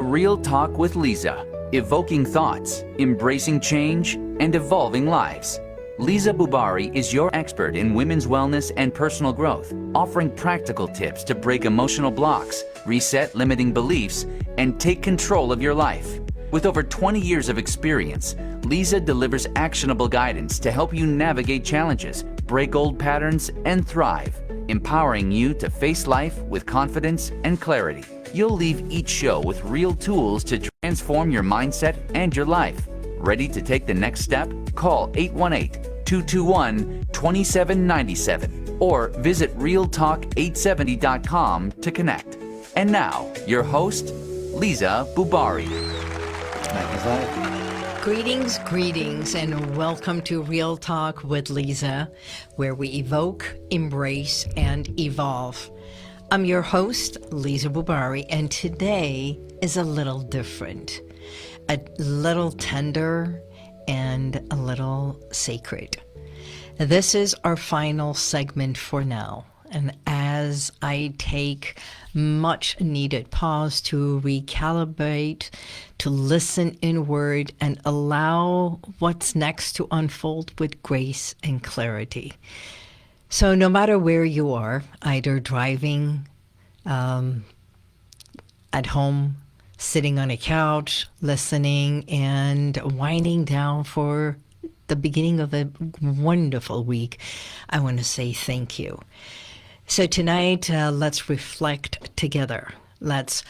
Real Talk with Liza, evoking thoughts, embracing change, and evolving lives. Liza Boubari is your expert in women's wellness and personal growth, offering practical tips to break emotional blocks, reset limiting beliefs, and take control of your life. With over 20 years of experience, Liza delivers actionable guidance to help you navigate challenges, break old patterns, and thrive, empowering you to face life with confidence and clarity. You'll leave each show with real tools to transform your mindset and your life. Ready to take the next step? Call 818-221-2797 or visit realtalk870.com to connect. And now, your host, Liza Boubari. Greetings, and welcome to Real Talk with Liza, where we evoke, embrace, and evolve. I'm your host, Liza Boubari, and today is a little different, a little tender, and a little sacred. This is our final segment for now, and as I take much needed pause to recalibrate, to listen inward, and allow what's next to unfold with grace and clarity. So no matter where you are, either driving, at home, sitting on a couch, listening, and winding down for the beginning of a wonderful week, I want to say thank you. So tonight, let's reflect together. Let's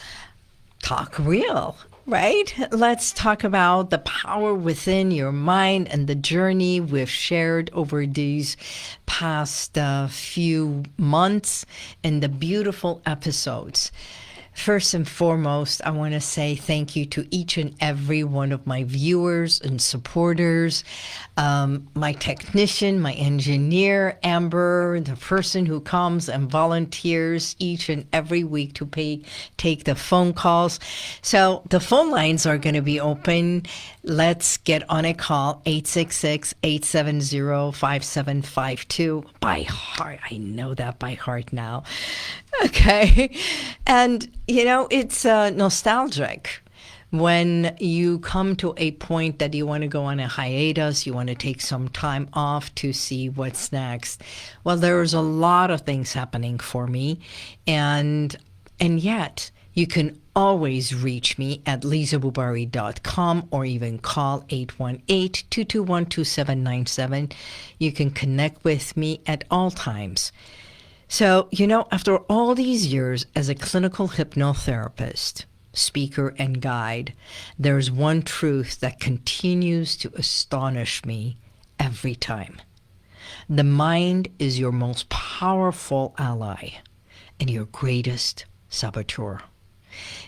talk real, right? Let's talk about the power within your mind and the journey we've shared over these past few months and the beautiful episodes. First and foremost, I want to say thank you to each and every one of my viewers and supporters, my technician, my engineer, Amber, the person who comes and volunteers each and every week to take the phone calls. So the phone lines are going to be open. Let's get on a call, 866-870-5752. By heart, I know that by heart now. Okay. And, it's nostalgic when you come to a point that you want to go on a hiatus, you want to take some time off to see what's next. Well, there's a lot of things happening for me. And yet, you can always reach me at lizaboubari.com or even call 818-221-2797. You can connect with me at all times. So, after all these years as a clinical hypnotherapist, speaker, and guide, there's one truth that continues to astonish me every time. The mind is your most powerful ally and your greatest saboteur.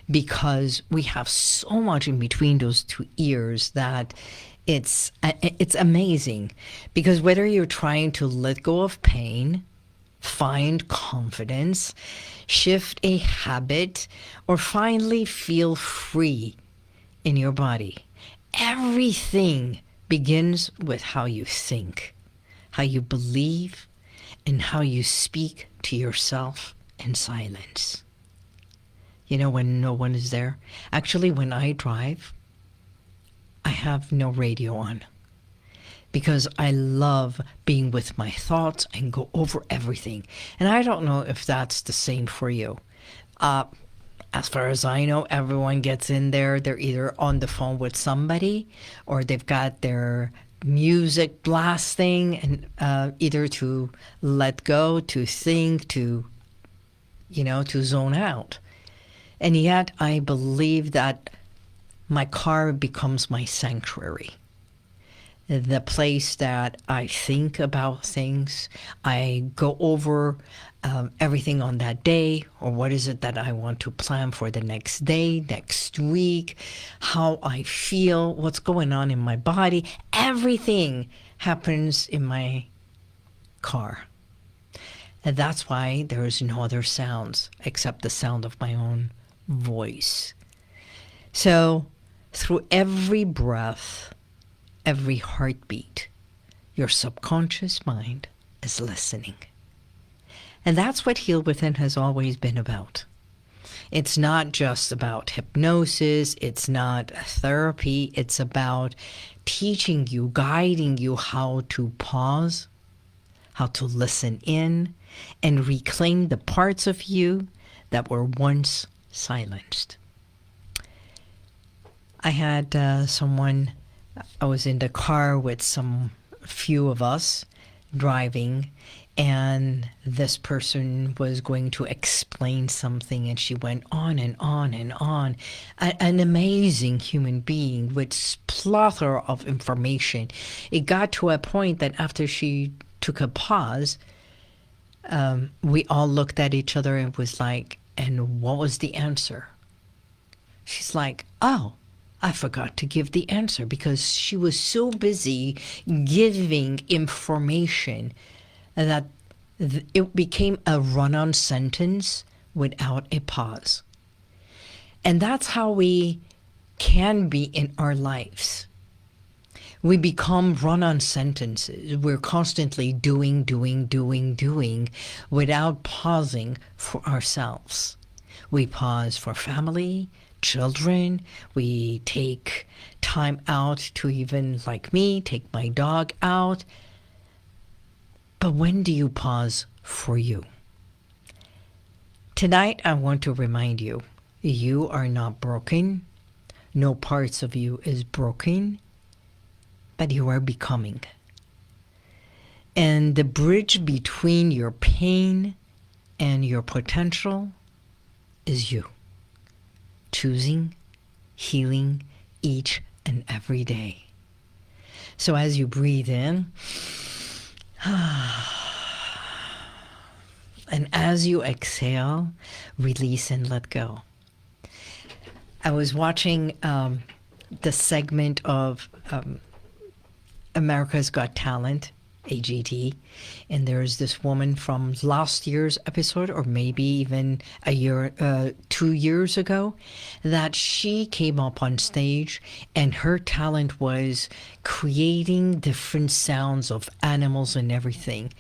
Because we have so much in between those two ears that it's amazing. Because whether you're trying to let go of pain, find confidence, shift a habit, or finally feel free in your body, everything begins with how you think, how you believe, and how you speak to yourself in silence. When no one is there. Actually, when I drive, I have no radio on because I love being with my thoughts and go over everything. And I don't know if that's the same for you. As far as I know, everyone gets in there. They're either on the phone with somebody or they've got their music blasting and either to let go, to think, to zone out. And yet I believe that my car becomes my sanctuary, the place that I think about things. I go over everything on that day, or what is it that I want to plan for the next day, next week, how I feel, what's going on in my body. Everything happens in my car. And that's why there is no other sounds except the sound of my own voice. So through every breath, every heartbeat, your subconscious mind is listening. And that's what HealWithin has always been about. It's not just about hypnosis. It's not therapy. It's about teaching you, guiding you how to pause, how to listen in, and reclaim the parts of you that were once silenced. I had I was in the car with few of us driving, and this person was going to explain something, and she went on and on and on. An amazing human being with plethora of information. It got to a point that after she took a pause, we all looked at each other and was like, and what was the answer? She's like, oh, I forgot to give the answer, because she was so busy giving information that it became a run-on sentence without a pause. And that's how we can be in our lives. We become run-on sentences. We're constantly doing without pausing for ourselves. We pause for family, children. We take time out to, even like me, take my dog out. But when do you pause for you? Tonight, I want to remind you, you are not broken. No parts of you is broken, but you are becoming. And the bridge between your pain and your potential is you. Choosing, healing each and every day. So as you breathe in, and as you exhale, release and let go. I was watching the segment of America's Got Talent, AGT, and there's this woman from last year's episode, or maybe even 2 years ago, that she came up on stage, and her talent was creating different sounds of animals and everything.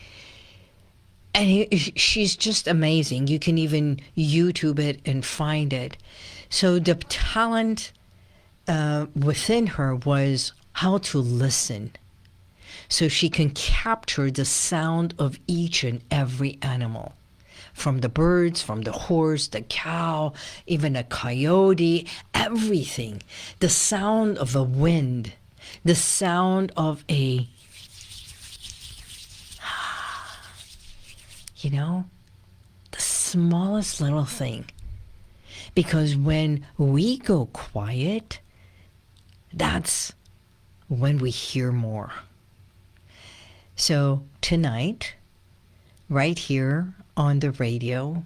And she's just amazing. You can even YouTube it and find it. So the talent within her was how to listen, so she can capture the sound of each and every animal, from the birds, from the horse, the cow, even a coyote, everything. The sound of a wind, the sound of the smallest little thing. Because when we go quiet, that's when we hear more. So tonight, right here on the radio,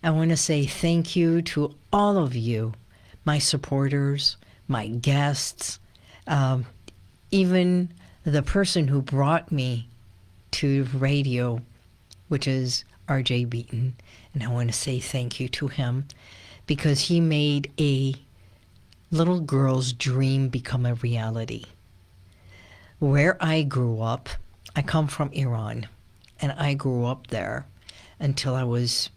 I want to say thank you to all of you, my supporters, my guests, even the person who brought me to radio, which is RJ Beaton. And I want to say thank you to him, because he made a little girl's dream become a reality. Where I grew up, I come from Iran, and I grew up there until I was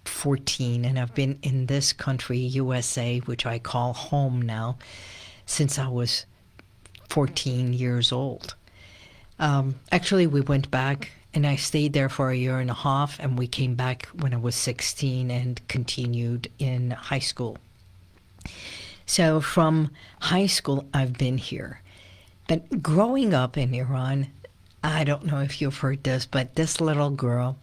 14, and I've been in this country, USA, which I call home now, since I was 14 years old. Actually, we went back, and I stayed there for 1.5 years, and we came back when I was 16 and continued in high school. So from high school, I've been here. But growing up in Iran, I don't know if you've heard this, but this little girl,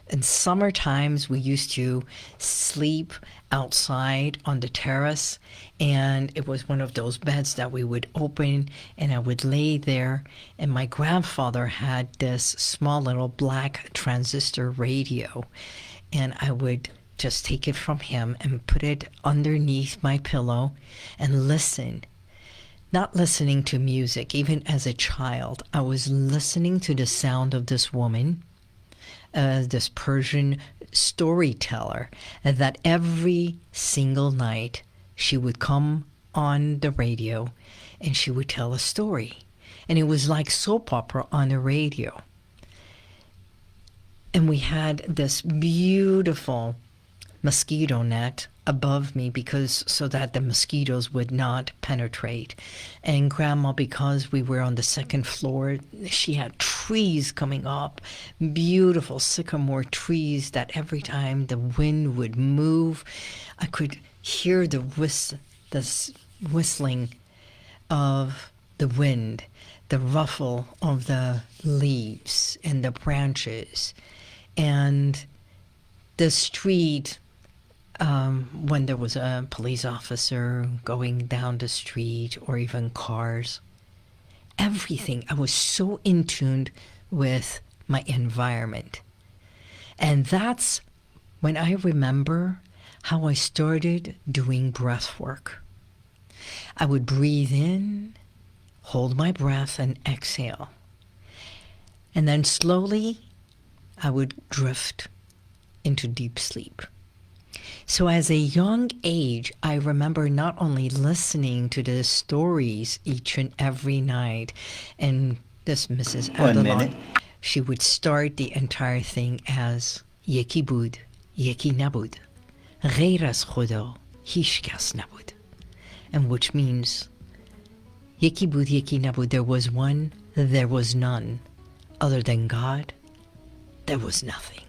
in summer times, we used to sleep outside on the terrace, and it was one of those beds that we would open, and I would lay there, and my grandfather had this small little black transistor radio, and I would just take it from him and put it underneath my pillow and listen. Not listening to music, even as a child. I was listening to the sound of this woman, this Persian storyteller, that every single night she would come on the radio and she would tell a story. And it was like soap opera on the radio. And we had this beautiful mosquito net above me because so that the mosquitoes would not penetrate. And Grandma, because we were on the second floor, she had trees coming up, beautiful sycamore trees that every time the wind would move, I could hear the whistling of the wind, the ruffle of the leaves and the branches, and the street, when there was a police officer going down the street or even cars, everything. I was so in tune with my environment. And that's when I remember how I started doing breath work. I would breathe in, hold my breath, and exhale. And then slowly, I would drift into deep sleep. So as a young age, I remember not only listening to the stories each and every night, and this Mrs. Adelon, she would start the entire thing as Yeki bud, Yeki nabud, غیر از خدا هیچ کس نبود. And which means Yeki bud, Yeki nabud, there was one, there was none. Other than God, there was nothing.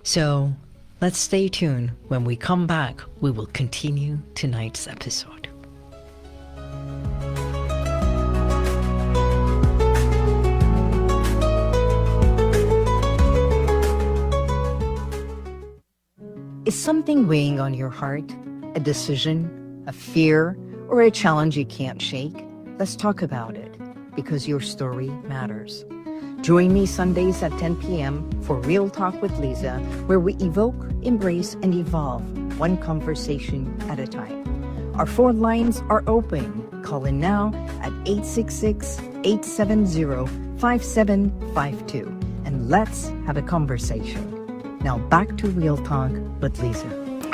So let's stay tuned. When we come back, we will continue tonight's episode. Is something weighing on your heart? A decision, a fear, or a challenge you can't shake? Let's talk about it, because your story matters. Join me Sundays at 10 p.m. for Real Talk with Liza, where we evoke, embrace, and evolve one conversation at a time. Our phone lines are open. Call in now at 866-870-5752, and let's have a conversation. Now back to Real Talk with Liza.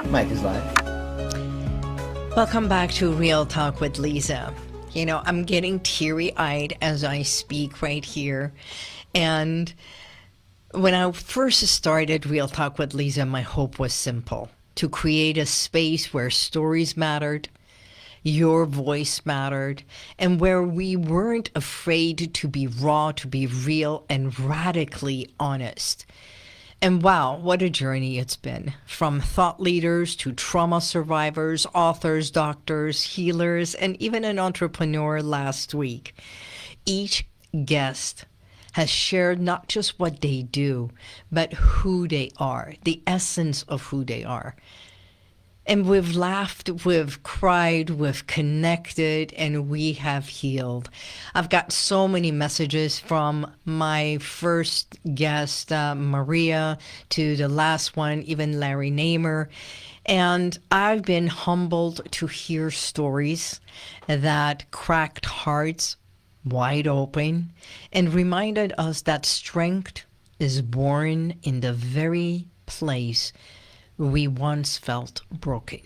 Mike is live. Welcome back to Real Talk with Liza. You know, I'm getting teary-eyed as I speak right here. And when I first started Real Talk with Liza, my hope was simple: to create a space where stories mattered, your voice mattered, and where we weren't afraid to be raw, to be real, and radically honest. And wow, what a journey it's been. From thought leaders to trauma survivors, authors, doctors, healers, and even an entrepreneur last week. Each guest has shared not just what they do, but who they are, the essence of who they are. And we've laughed, we've cried, we've connected, and we have healed. I've got so many messages from my first guest, Maria, to the last one, even Larry Namer. And I've been humbled to hear stories that cracked hearts wide open and reminded us that strength is born in the very place we once felt broken.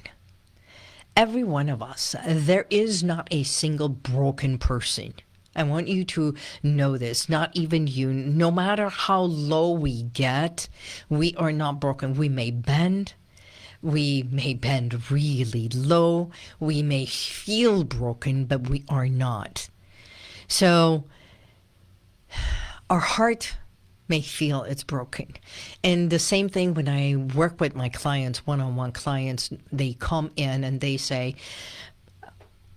Every one of us, there is not a single broken person. I want you to know this, not even you. No matter how low we get, we are not broken. We may bend really low. We may feel broken, but we are not. So our heart may feel it's broken. And the same thing when I work with my clients, one-on-one clients, they come in and they say,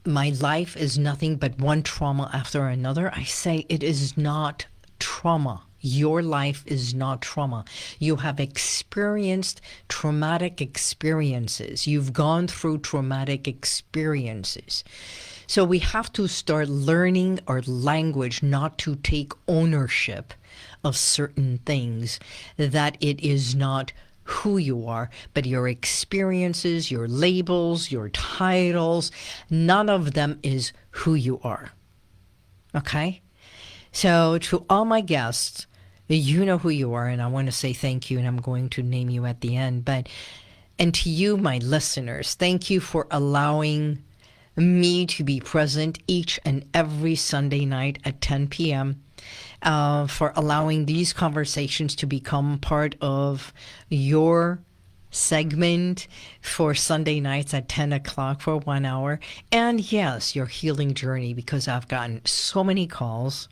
my life is nothing but one trauma after another. I say, it is not trauma. Your life is not trauma. You have experienced traumatic experiences. You've gone through traumatic experiences. So we have to start learning our language not to take ownership of certain things, that it is not who you are, but your experiences, your labels, your titles, none of them is who you are. Okay? So to all my guests, you know who you are, and I want to say thank you, and I'm going to name you at the end. And to you, my listeners, thank you for allowing me to be present each and every Sunday night at 10 p.m., for allowing these conversations to become part of your segment for Sunday nights at 10 o'clock for 1 hour. And yes, your healing journey, because I've gotten so many calls.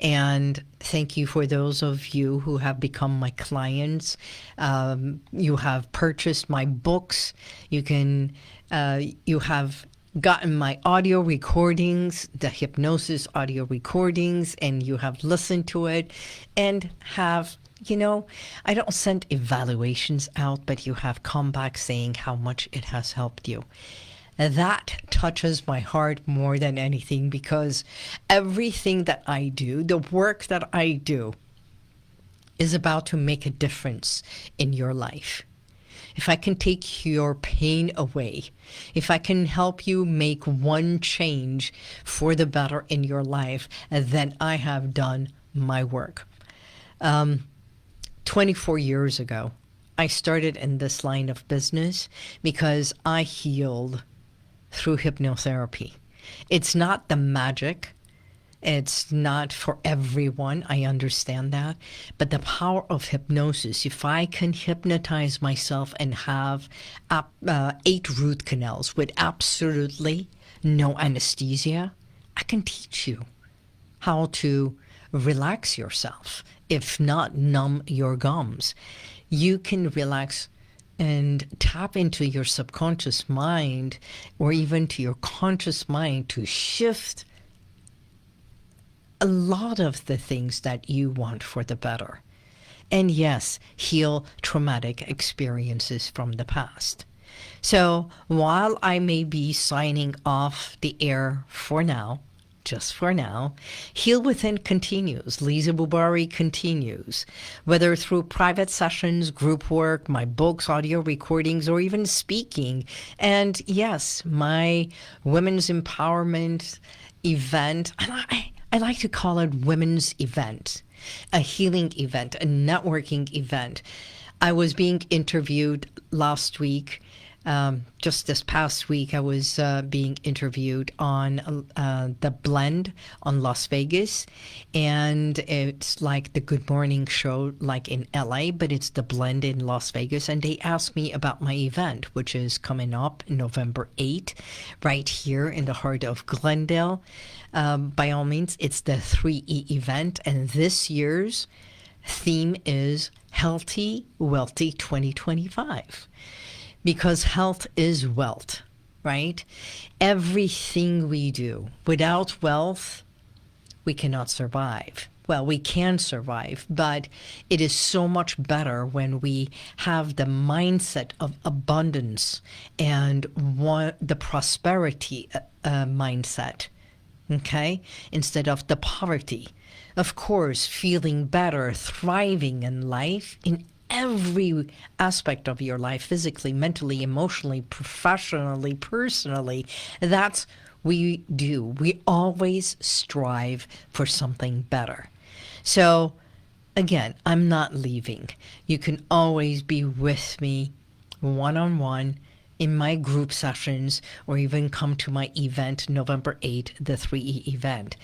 And thank you for those of you who have become my clients. You have purchased my books. You have gotten my audio recordings, the hypnosis audio recordings, and you have listened to it and have, I don't send evaluations out, but you have come back saying how much it has helped you. That touches my heart more than anything, because everything that I do, the work that I do, is about to make a difference in your life. If I can take your pain away, if I can help you make one change for the better in your life, then I have done my work. 24 years ago, I started in this line of business because I healed through hypnotherapy. It's not the magic. It's not for everyone. I understand that. But the power of hypnosis, if I can hypnotize myself and have 8 root canals with absolutely no anesthesia, I can teach you how to relax yourself, if not numb your gums. You can relax and tap into your subconscious mind or even to your conscious mind to shift a lot of the things that you want for the better. And yes, heal traumatic experiences from the past. So while I may be signing off the air for now, just for now, HealWithin continues. Liza Boubari continues. Whether through private sessions, group work, my books, audio recordings, or even speaking. And yes, my women's empowerment event, and I like to call it women's event, a healing event, a networking event. I was being interviewed last week. Just this past week, I was being interviewed on the Blend on Las Vegas. And it's like the Good Morning Show, like in LA, but it's the Blend in Las Vegas. And they asked me about my event, which is coming up November 8th, right here in the heart of Glendale. By all means, it's the 3E event. And this year's theme is Healthy, Wealthy 2025. Because health is wealth, right? Everything we do, without wealth, we cannot survive. Well, we can survive, but it is so much better when we have the mindset of abundance and the prosperity mindset, okay? Instead of the poverty. Of course, feeling better, thriving in life in every aspect of your life, physically, mentally, emotionally, professionally, personally. That's we do. We always strive for something better. So again, I'm not leaving. You can always be with me one-on-one in my group sessions, or even come to my event November 8th, the 3E event.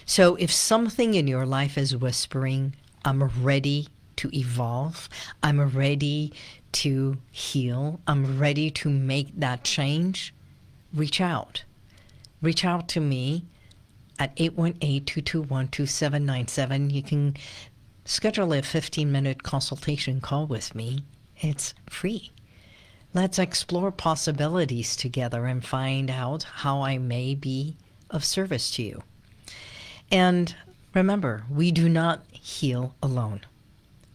So if something in your life is whispering, I'm ready to evolve, I'm ready to heal, I'm ready to make that change, reach out. Reach out to me at 818-221-2797. You can schedule a 15-minute consultation call with me. It's free. Let's explore possibilities together and find out how I may be of service to you. And remember, we do not heal alone.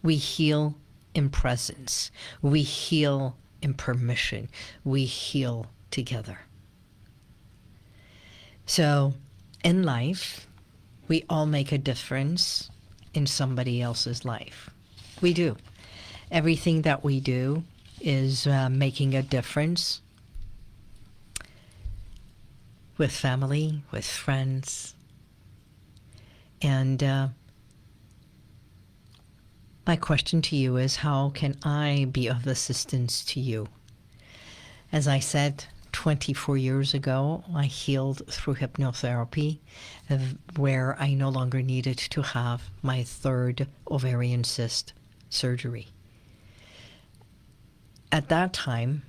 We heal in presence. We heal in permission. We heal together. So in life, we all make a difference in somebody else's life. We do. Everything that we do is making a difference with family, with friends. And my question to you is, how can I be of assistance to you? As I said, 24 years ago, I healed through hypnotherapy, where I no longer needed to have my 3rd ovarian cyst surgery. at that time,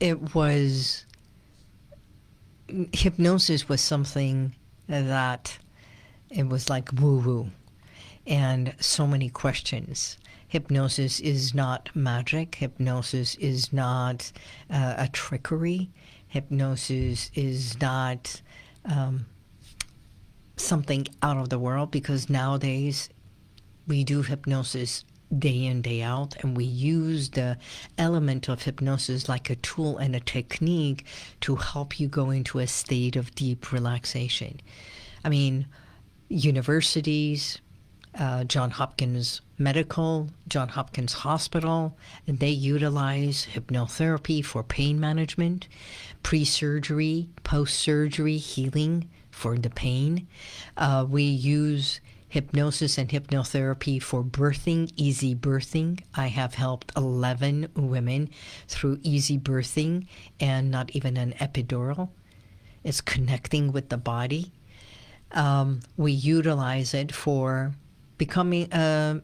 hypnosis was something that it was like woo-woo and so many questions. Hypnosis is not magic. Hypnosis is not a trickery. Hypnosis is not something out of the world, because nowadays we do hypnosis day in, day out, and we use the element of hypnosis like a tool and a technique to help you go into a state of deep relaxation. I mean, universities, Johns Hopkins Medical, Johns Hopkins Hospital, they utilize hypnotherapy for pain management, pre-surgery, post-surgery healing for the pain. We use hypnosis and hypnotherapy for birthing, easy birthing. I have helped 11 women through easy birthing and not even an epidural. It's connecting with the body. We utilize it for becoming a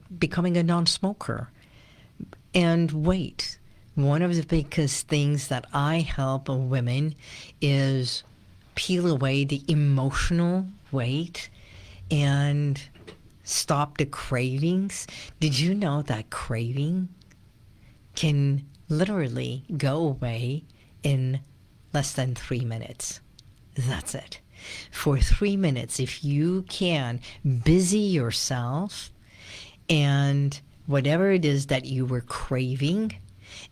non-smoker. And wait, one of the biggest things that I help women is peel away the emotional weight and stop the cravings. Did you know that craving can literally go away in less than 3 minutes? That's it. For 3 minutes, if you can busy yourself and whatever it is that you were craving,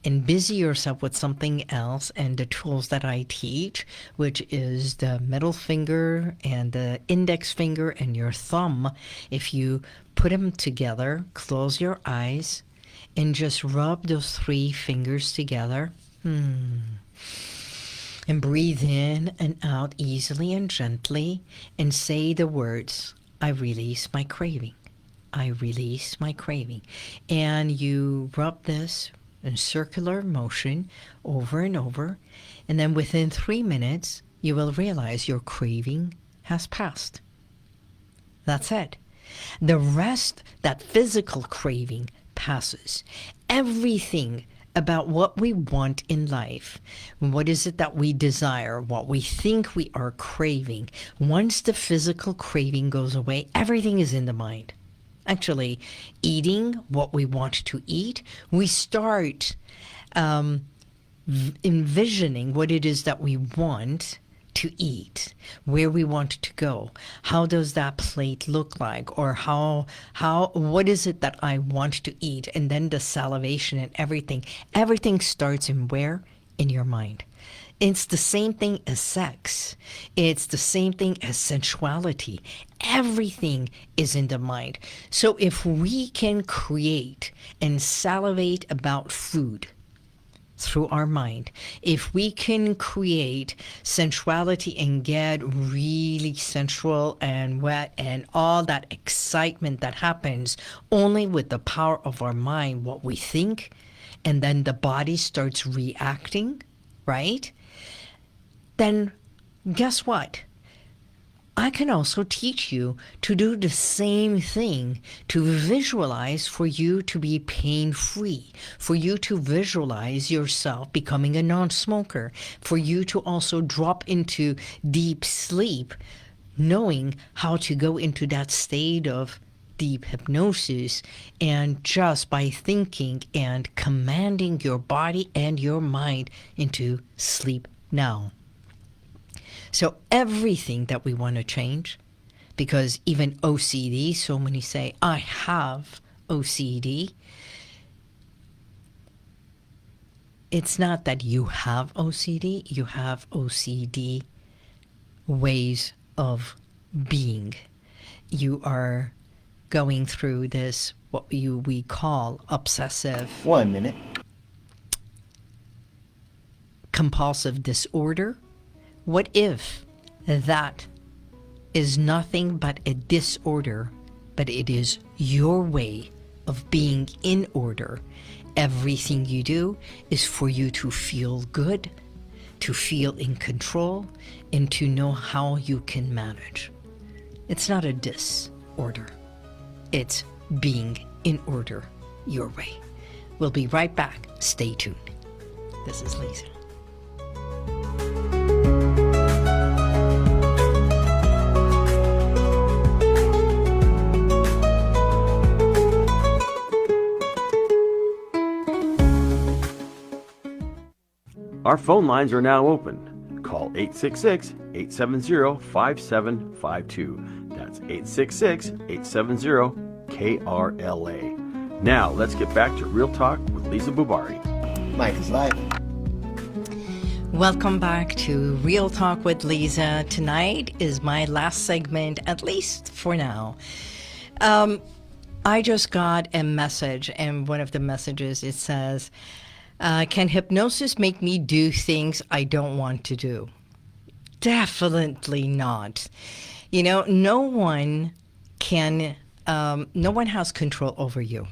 and busy yourself with something else, and the tools that I teach, which is the middle finger and the index finger and your thumb, if you put them together, close your eyes, and just rub those 3 fingers together, and breathe in and out easily and gently, and say the words, I release my craving. I release my craving. And you rub this in circular motion over and over, and then within 3 minutes, you will realize your craving has passed. That's it. The rest, that physical craving, passes. Everything about what we want in life, what is it that we desire, what we think we are craving, once the physical craving goes away, everything is in the mind. Actually, eating what we want to eat, we start envisioning what it is that we want to eat, where we want to go. How does that plate look like? Or what is it that I want to eat? And then the salivation and everything starts in where? In your mind. It's the same thing as sex. It's the same thing as sensuality. Everything is in the mind. So if we can create and salivate about food through our mind, if we can create sensuality and get really sensual and wet and all that excitement that happens only with the power of our mind, what we think, and then the body starts reacting, right? Then guess what? I can also teach you to do the same thing, to visualize for you to be pain-free, for you to visualize yourself becoming a non-smoker, for you to also drop into deep sleep, knowing how to go into that state of deep hypnosis, and just by thinking and commanding your body and your mind into sleep now. So everything that we want to change, because even OCD, so many say, I have OCD. It's not that you have OCD, you have OCD ways of being. You are going through this, what we call obsessive 1 minute compulsive disorder. What if that is nothing but a disorder, but it is your way of being in order? Everything you do is for you to feel good, to feel in control, and to know how you can manage. It's not a disorder. It's being in order your way. We'll be right back. Stay tuned. This is Liza. Our phone lines are now open. Call 866-870-5752. That's 866-870-KRLA. Now, let's get back to Real Talk with Liza Boubari. Mike is live. Welcome back to Real Talk with Liza. Tonight is my last segment, at least for now. I just got a message, and one of the messages, it says, can hypnosis make me do things I don't want to do? Definitely not. You know, no one has control over you.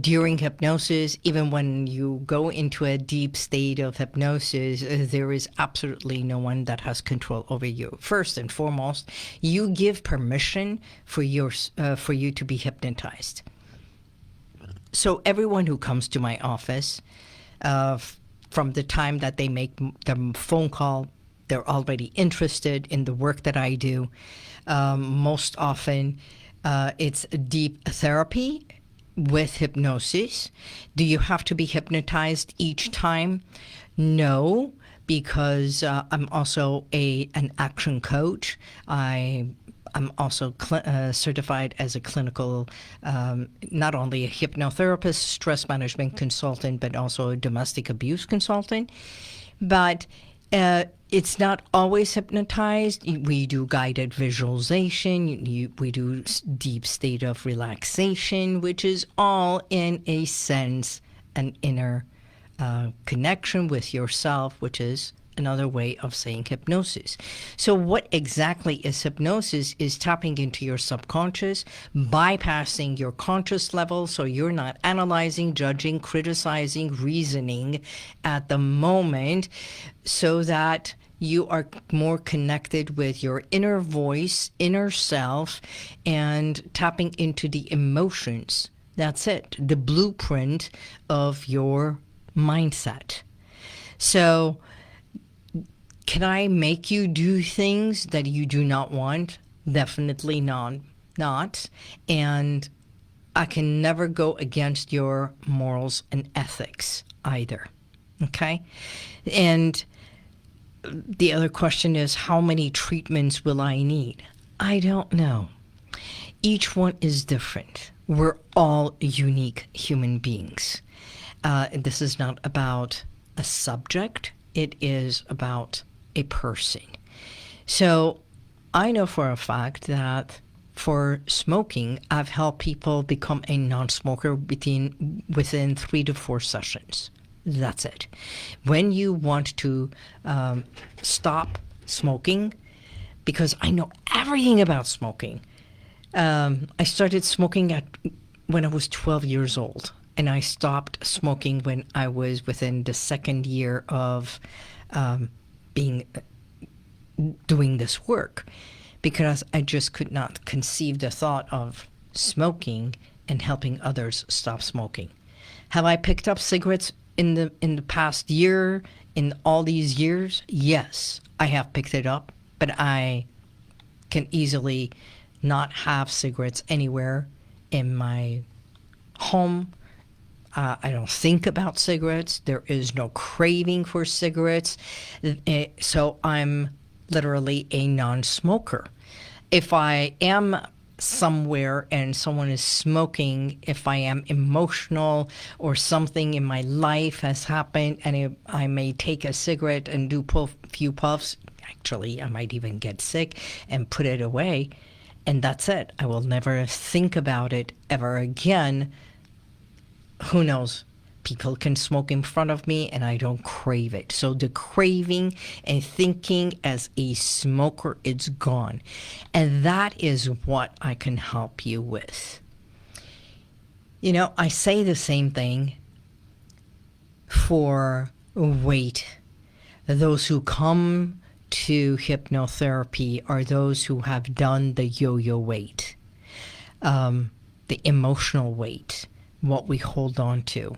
During hypnosis, even when you go into a deep state of hypnosis, there is absolutely no one that has control over you. First and foremost, you give permission for you to be hypnotized. So everyone who comes to my office, from the time that they make the phone call, they're already interested in the work that I do. Most often, it's deep therapy with hypnosis. Do you have to be hypnotized each time? No, because I'm also an action coach. I'm also certified as a clinical, not only a hypnotherapist, stress management consultant, but also a domestic abuse consultant. But it's not always hypnotized. We do guided visualization. We do deep state of relaxation, which is all, in a sense, an inner connection with yourself, which is another way of saying hypnosis. So what exactly is hypnosis? Is tapping into your subconscious, bypassing your conscious level, so you're not analyzing, judging, criticizing, reasoning at the moment, so that you are more connected with your inner voice, inner self, and tapping into the emotions. That's it, the blueprint of your mindset. So can I make you do things that you do not want? Definitely not. And I can never go against your morals and ethics either. Okay? And the other question is, how many treatments will I need? I don't know. Each one is different. We're all unique human beings. This is not about a subject. It is about a person. So I know for a fact that for smoking, I've helped people become a non-smoker within 3 to 4 sessions. That's it. When you want to stop smoking, because I know everything about smoking. I started smoking when I was 12 years old, and I stopped smoking when I was within the 2nd year of doing this work, because I just could not conceive the thought of smoking and helping others stop smoking. Have I picked up cigarettes in the past year, in all these years? Yes, I have picked it up, but I can easily not have cigarettes anywhere in my home. I don't think about cigarettes. There is no craving for cigarettes. So I'm literally a non-smoker. If I am somewhere and someone is smoking, if I am emotional or something in my life has happened, and I may take a cigarette and do a few puffs, actually I might even get sick and put it away, and that's it. I will never think about it ever again. Who knows? People can smoke in front of me and I don't crave it. So the craving and thinking as a smoker, it's gone. And that is what I can help you with. You know, I say the same thing for weight. Those who come to hypnotherapy are those who have done the yo-yo weight, the emotional weight, what we hold on to.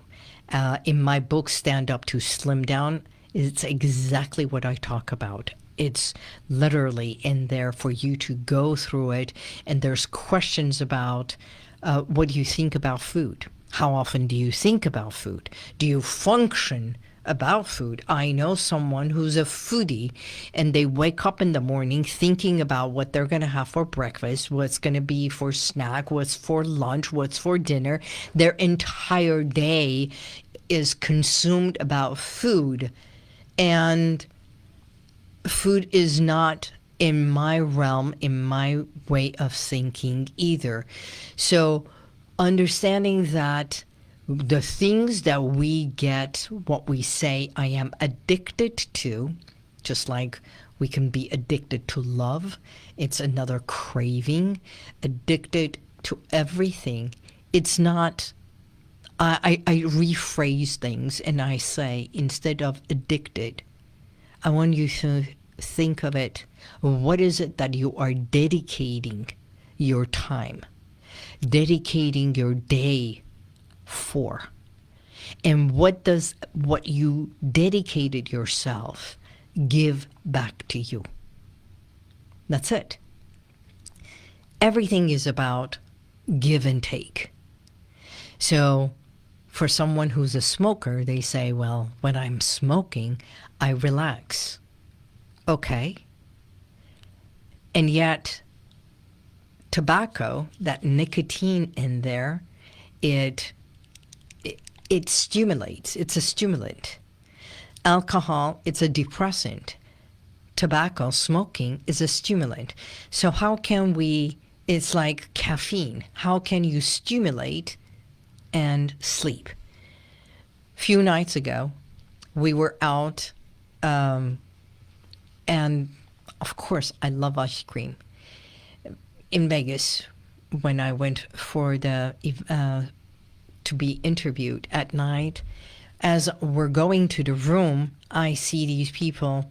In my book, Stand Up to Slim Down, it's exactly what I talk about. It's literally in there for you to go through it. And there's questions about what do you think about food? How often do you think about food? Do you function about food? I know someone who's a foodie, and they wake up in the morning thinking about what they're going to have for breakfast, what's going to be for snack, what's for lunch, what's for dinner. Their entire day is consumed about food. And food is not in my realm, in my way of thinking either. So understanding that the things that we get, what we say, I am addicted to, just like we can be addicted to love, it's another craving, addicted to everything. It's not, I rephrase things and I say, instead of addicted, I want you to think of it, what is it that you are dedicating your time, dedicating your day for? And what does what you dedicated yourself give back to you? That's it. Everything is about give and take. So for someone who's a smoker, they say, well, when I'm smoking, I relax. Okay. And yet, tobacco, that nicotine in there, it stimulates. It's a stimulant. Alcohol, it's a depressant. Tobacco, smoking, is a stimulant. So how can we, it's like caffeine. How can you stimulate and sleep? Few nights ago, we were out, and of course, I love ice cream. In Vegas, when I went for the to be interviewed at night, as we're going to the room, I see these people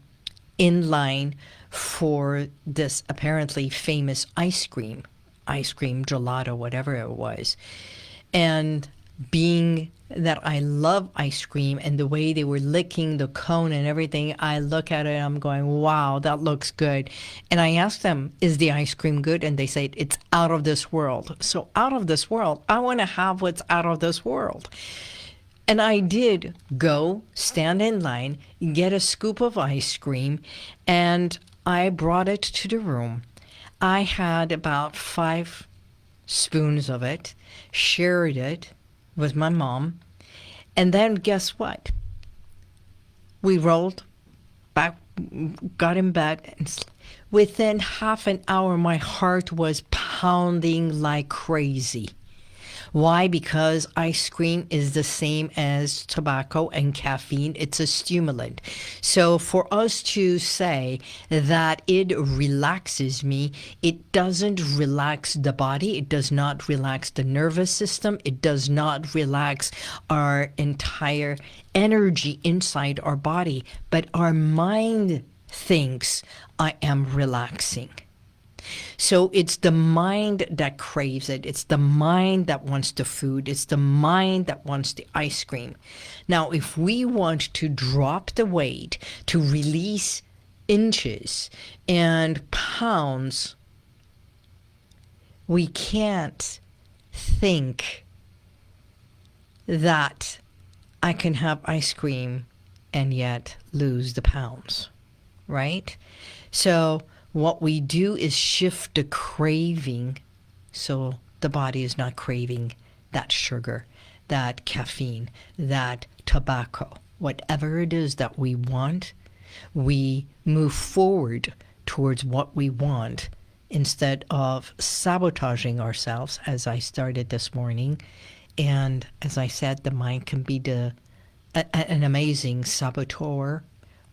in line for this apparently famous ice cream gelato, whatever it was. And being that I love ice cream and the way they were licking the cone and everything, I look at it and I'm going, wow, that looks good. And I asked them, is the ice cream good? And they said, it's out of this world. So out of this world, I want to have what's out of this world. And I did go stand in line, get a scoop of ice cream, and I brought it to the room. I had about 5 spoons of it, shared it with my mom, and then guess what? We rolled back, got in bed, and within half an hour, my heart was pounding like crazy. Why? Because ice cream is the same as tobacco and caffeine. It's a stimulant. So for us to say that it relaxes me, it doesn't relax the body. It does not relax the nervous system. It does not relax our entire energy inside our body. But our mind thinks, I am relaxing. So it's the mind that craves it. It's the mind that wants the food. It's the mind that wants the ice cream. Now, if we want to drop the weight, to release inches and pounds, we can't think that I can have ice cream and yet lose the pounds, right? So what we do is shift the craving so the body is not craving that sugar, that caffeine, that tobacco. Whatever it is that we want, we move forward towards what we want instead of sabotaging ourselves, as I started this morning. And as I said, the mind can be an amazing saboteur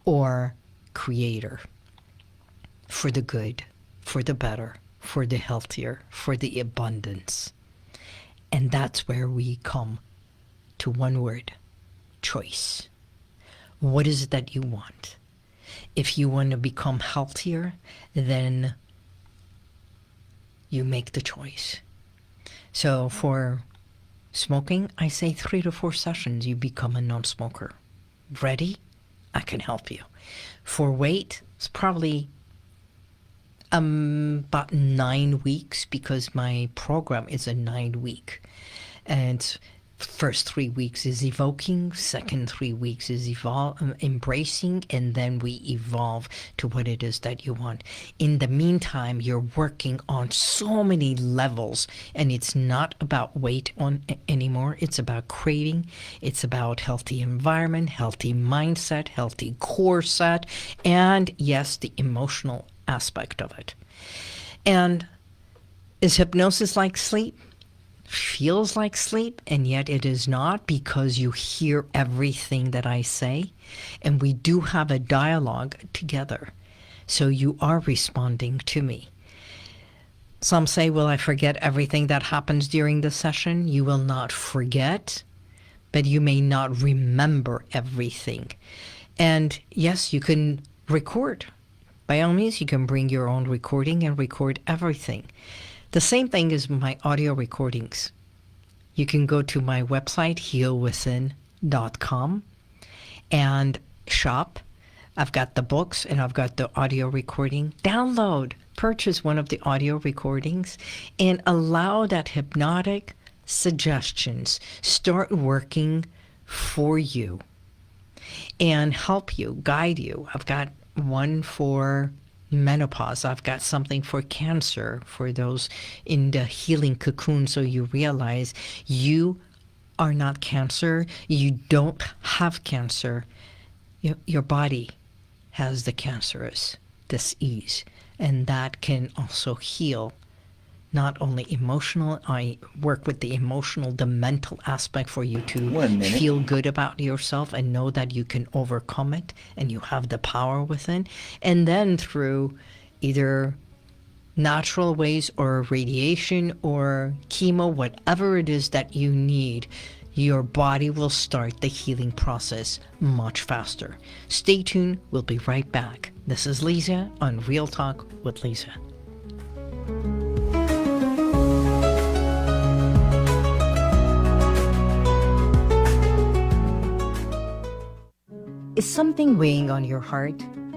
or creator. For the good, for the better, for the healthier, for the abundance. And that's where we come to one word, choice. What is it that you want? If you want to become healthier, then you make the choice. So for Smoking, I say 3 to 4 sessions, you become a non-smoker. Ready? I can help you. For weight, it's probably about 9 weeks, because my program is a 9-week. And first 3 weeks is evoking, second 3 weeks is embracing, and then we evolve to what it is that you want. In the meantime, you're working on so many levels, and it's not about weight anymore. It's about craving. It's about healthy environment, healthy mindset, healthy core set, and yes, the emotional aspect of it. And is hypnosis like sleep? Feels like sleep, and yet it is not, because you hear everything that I say, and we do have a dialogue together. So you are responding to me. Some say, will I forget everything that happens during the session? You will not forget, but you may not remember everything. And yes, you can record. By all means, you can bring your own recording and record everything. The same thing is my audio recordings. You can go to my website, HealWithin.com, and shop. I've got the books and I've got the audio recording. Download, purchase one of the audio recordings, and allow that hypnotic suggestions start working for you and help you, guide you. I've got one for menopause. I've got something for cancer, for those in the healing cocoon, so you realize you are not cancer. You don't have cancer. Your body has the cancerous disease, and that can also heal. Not only emotional, I work with the emotional, the mental aspect for you to feel good about yourself and know that you can overcome it and you have the power within. And then through either natural ways or radiation or chemo, whatever it is that you need, your body will start the healing process much faster. Stay tuned. We'll be right back. This is Liza on Real Talk with Liza. Is something weighing on your heart?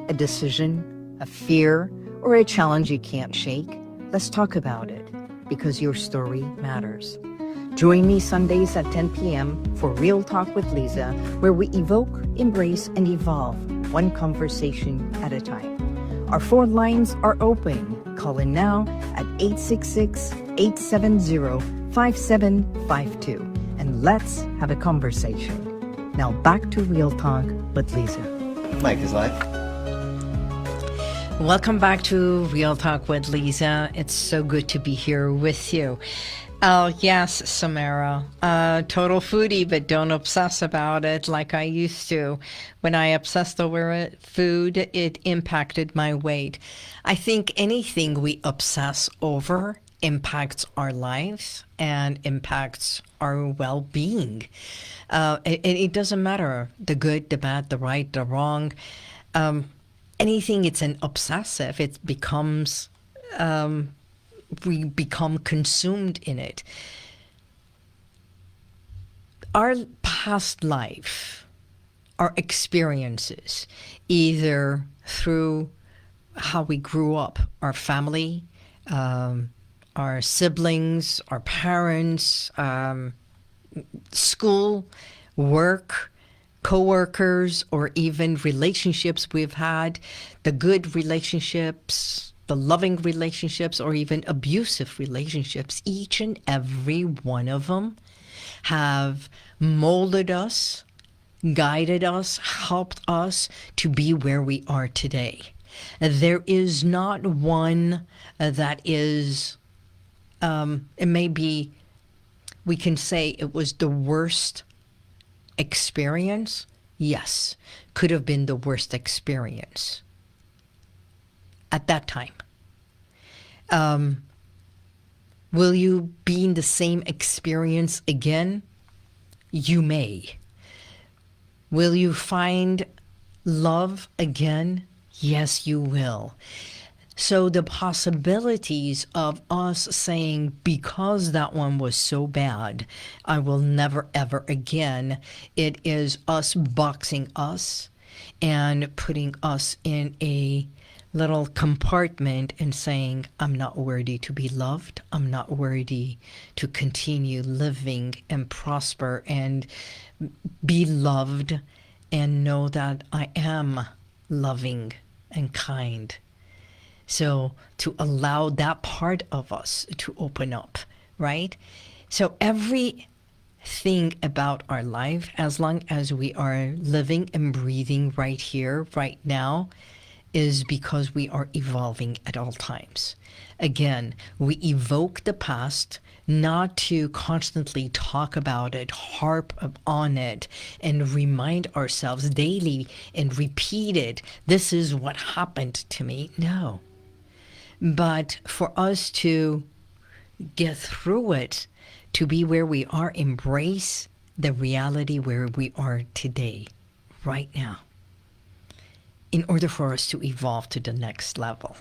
A decision, a fear, or a challenge you can't shake? Let's talk about it, because your story matters. Join me Sundays at 10 p.m. for Real Talk with Liza, where we evoke, embrace, and evolve one conversation at a time. Our phone lines are open. Call in now at 866-870-5752, and let's have a conversation. Now back to Real Talk with Liza. Mic is live. Welcome back to Real Talk with Liza. It's so good to be here with you. Oh, yes, Samara. Total foodie, but don't obsess about it like I used to. When I obsessed over food, it impacted my weight. I think anything we obsess over impacts our lives and impacts our well-being. It doesn't matter the good, the bad, the right, the wrong. Anything it's an obsessive, it becomes, we become consumed in it. Our past life, our experiences, either through how we grew up, our family, our siblings, our parents, school, work, co-workers, or even relationships we've had, the good relationships, the loving relationships, or even abusive relationships, each and every one of them have molded us, guided us, helped us to be where we are today. There is not one that is, it may be, we can say it was the worst experience. Yes, could have been the worst experience at that time. Will you be in the same experience again? You may. Will you find love again? Yes, you will. So the possibilities of us saying, because that one was so bad, I will never, ever again, it is us boxing us and putting us in a little compartment and saying, I'm not worthy to be loved. I'm not worthy to continue living and prosper and be loved and know that I am loving and kind. So to allow that part of us to open up, right? So everything about our life, as long as we are living and breathing right here, right now, is because we are evolving at all times. Again, we evoke the past not to constantly talk about it, harp on it, and remind ourselves daily and repeat it. This is what happened to me. No. But for us to get through it, to be where we are, embrace the reality where we are today, right now, in order for us to evolve to the next level.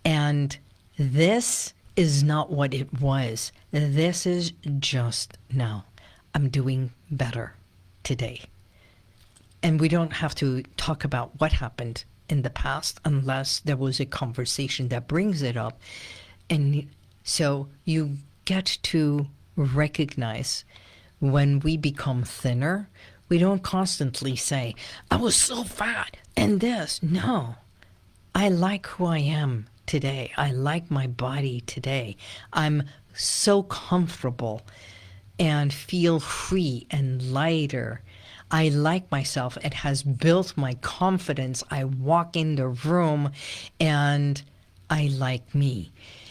And this is not what it was. This is just now. I'm doing better today. And we don't have to talk about what happened in the past unless there was a conversation that brings it up. And so you get to recognize when we become thinner, we don't constantly say, I was so fat and this. No, I like who I am today. I like my body today. I'm so comfortable and feel free and lighter. I like myself. It has built my confidence. I walk in the room and I like me.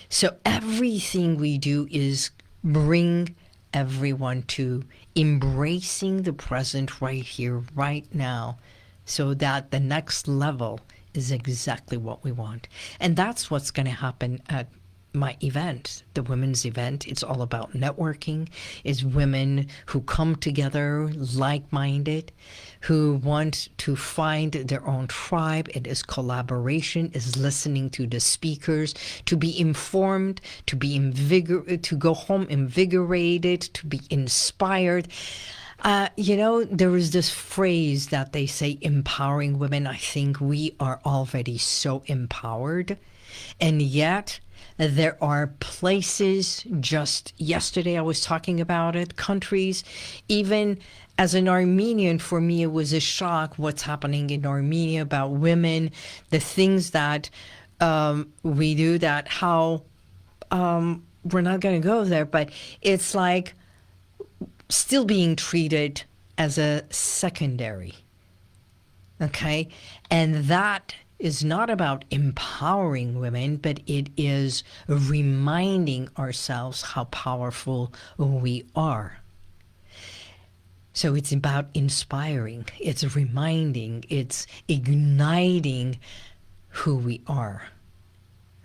So everything we do is bring everyone to embracing the present right here, right now, so that the next level is exactly what we want. And that's what's going to happen at my event, the women's event. It's all about networking. It's women who come together, like-minded, who want to find their own tribe. It is collaboration, is listening to the speakers, to be informed, to be to go home invigorated, to be inspired. There is this phrase that they say, empowering women. I think we are already so empowered. And yet, there are places, just yesterday I was talking about it, countries, even as an Armenian, for me it was a shock what's happening in Armenia about women, the things that we do, that how, we're not going to go there, but it's like still being treated as a secondary, okay? And that is not about empowering women, but it is reminding ourselves how powerful we are. So it's about inspiring, it's reminding, it's igniting who we are.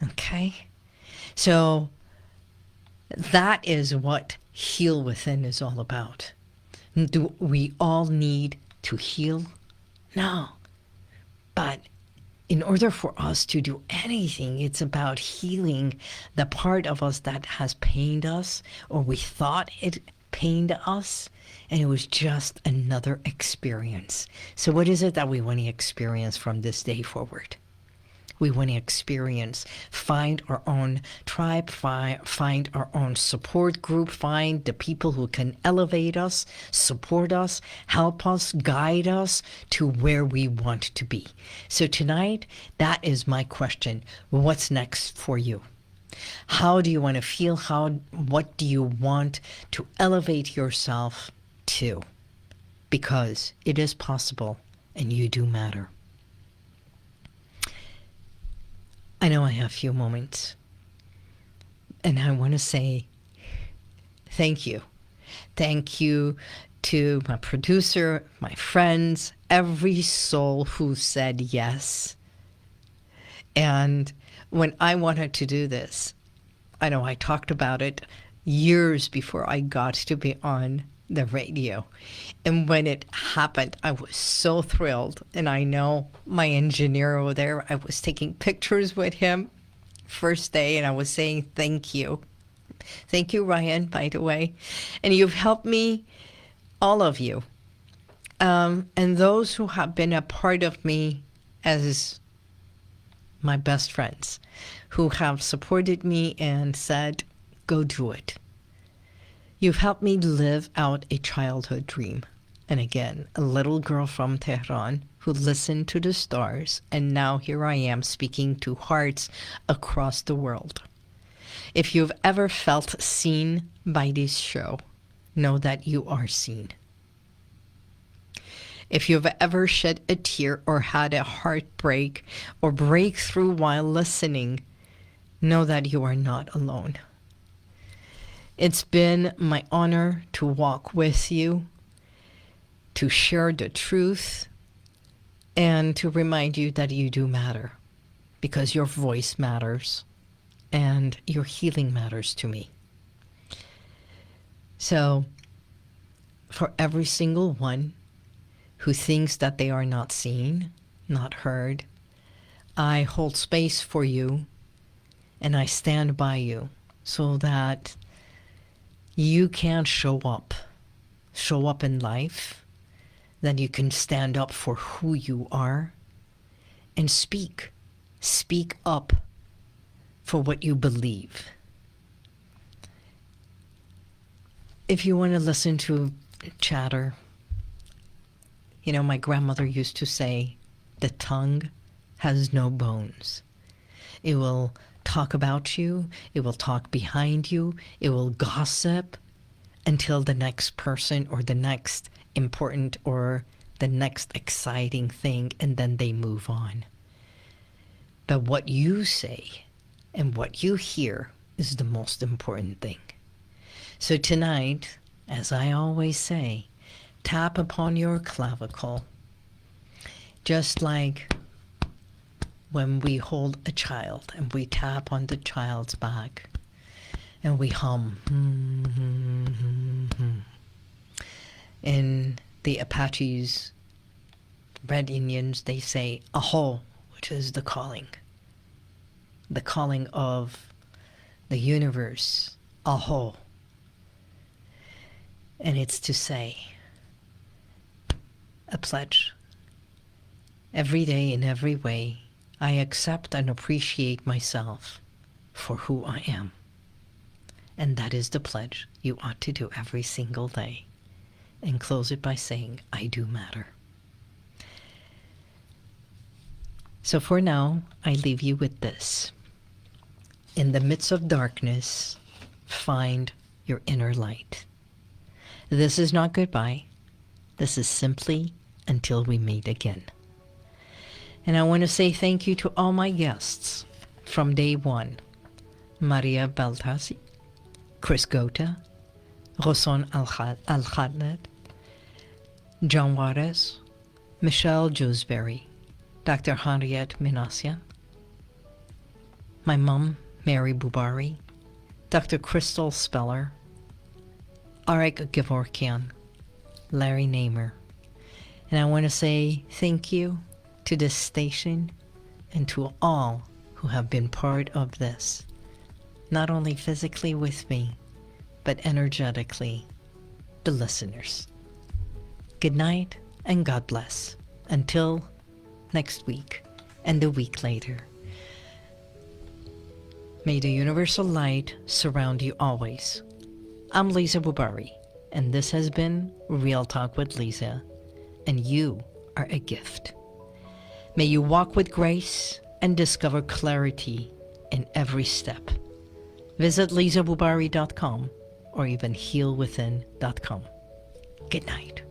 Okay? So that is what Heal Within is all about. Do we all need to heal? No. But in order for us to do anything, it's about healing the part of us that has pained us, or we thought it pained us, and it was just another experience. So what is it that we want to experience from this day forward? We want to experience, find our own tribe, find our own support group, find the people who can elevate us, support us, help us, guide us to where we want to be. So tonight, that is my question. What's next for you? How do you want to feel? What do you want to elevate yourself to? Because it is possible and you do matter. I know I have a few moments, and I want to say thank you. Thank you to my producer, my friends, every soul who said yes. And when I wanted to do this, I know I talked about it years before I got to be on the radio. And when it happened, I was so thrilled. And I know my engineer over there, I was taking pictures with him. first day, and I was saying thank you. Thank you, Ryan, by the way. And you've helped me, all of you. And those who have been a part of me as my best friends, who have supported me and said, go do it. You've helped me live out a childhood dream. And again, a little girl from Tehran who listened to the stars, and now here I am speaking to hearts across the world. If you've ever felt seen by this show, know that you are seen. If you've ever shed a tear or had a heartbreak or breakthrough while listening, know that you are not alone. It's been my honor to walk with you, to share the truth, and to remind you that you do matter, because your voice matters and your healing matters to me. So, for every single one who thinks that they are not seen, not heard, I hold space for you and I stand by you so that you can show up in life, that you can stand up for who you are and speak up for what you believe. If you want to listen to chatter, you know, my grandmother used to say, the tongue has no bones. It will talk about you, it will talk behind you, it will gossip until the next person or the next important or the next exciting thing, and then they move on. But what you say and what you hear is the most important thing. So tonight, as I always say, tap upon your clavicle, just like when we hold a child and we tap on the child's back and we hum. In the Apaches, Red Indians, they say aho, which is the calling of the universe, aho. And it's to say a pledge. Every day in every way, I accept and appreciate myself for who I am. And that is the pledge you ought to do every single day. And close it by saying, I do matter. So for now, I leave you with this. In the midst of darkness, find your inner light. This is not goodbye. This is simply until we meet again. And I want to say thank you to all my guests from day one. Maria Baltazzi, Chris Gota, Ghosson Alkhaled, John Juarez, Michelle Jewsbury, Dr. Hanriet Minasian, my mom, Mary Boubari, Dr. Cristal Speller, Arick Gevorkian, Larry Namer. And I want to say thank you to this station and to all who have been part of this, not only physically with me, but energetically, the listeners. Good night and God bless. Until next week and the week later. May the universal light surround you always. I'm Liza Boubari, and this has been Real Talk with Liza, and you are a gift. May you walk with grace and discover clarity in every step. Visit lizaboubari.com or even HealWithin.com. Good night.